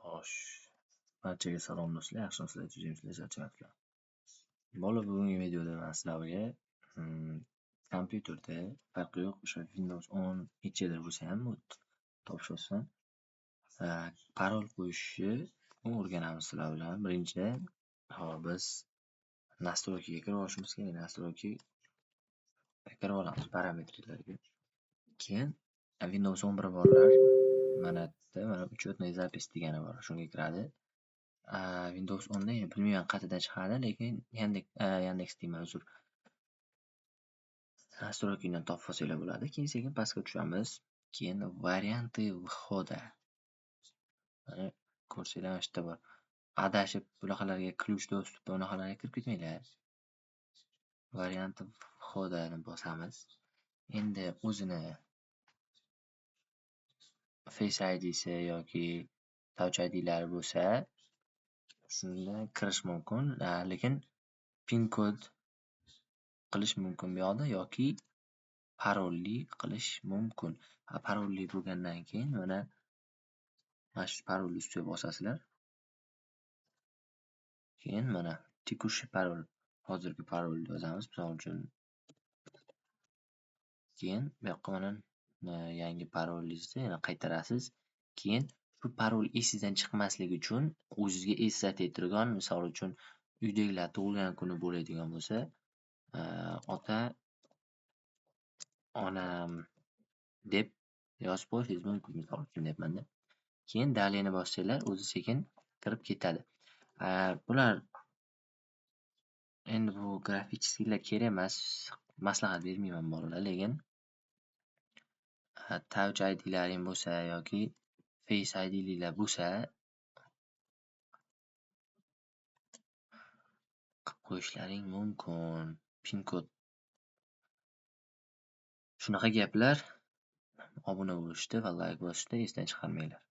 Xo'sh, barchaga salom do'stlar, yaxshimisizlar, tuzimsizlar, charchamasizlar. Bola bugungi videoda men sizlarga kompyuterda farqi yo'q, o'sha Windows 10 nechadir bo'lsa ham topshirsa parol qo'yishni o'rganamiz sizlar bilan. Birinchidan biz настройкаga kirib olishimiz kerak. Настройкаga kirib olamiz, parametrlarga. Keyin Windows 11 borlar mana 'Учетная запись' degani bor. Shunga kiradi. Windows 10 da bilmayman qayerdan chiqadi, lekin Yandex deyman, uzr. Настройкаdan topib olsanglar bo'ladi. Keyin sekin pastga tushamiz. Keyin varianты входа. Mana ko'rsanglar mana shu yerda bor. Adashib bunaqalarga ключ доступ bunaqalarga kirib ketmanglar. Varianты входani bosamiz. Endi o'zini Face ID'si yoki Touch ID'lari bo'lsa, shunda kirish mumkin, lekin pin kod qilish mumkin bu yoqda yoki parolli qilish mumkin. Parolli bo'lgandan keyin mana shu parolni ustiga bosasizlar. Keyin mana tekushi parol, hozirgi parolni yozamiz, misol uchun. Keyin bu yoqqa mana yangi parolingizni yana qaytarasiz. Keyin shu parol esingizdan chiqmasligi uchun o'zingizga eslatib turgan, misol uchun uydagilar tug'ilgan kuni bo'ladigan bo'lsa, ota onam deb yozib qo'yishingiz mumkin, misol uchun deyapman-da. Keyin daleni bossanglar, o'zi sekin kirib ketadi. Bular endi bu grafическийlar kerak emas, maslahat bermayman bolalar, lekin Touch ID'laring bo'lsa yoki Face ID'liklar bo'lsa qilib qo'yishlaring mumkin. Pin kod. Shunaqa gaplar obuna bo'lishni va like bosishni esdan chiqarmanglar.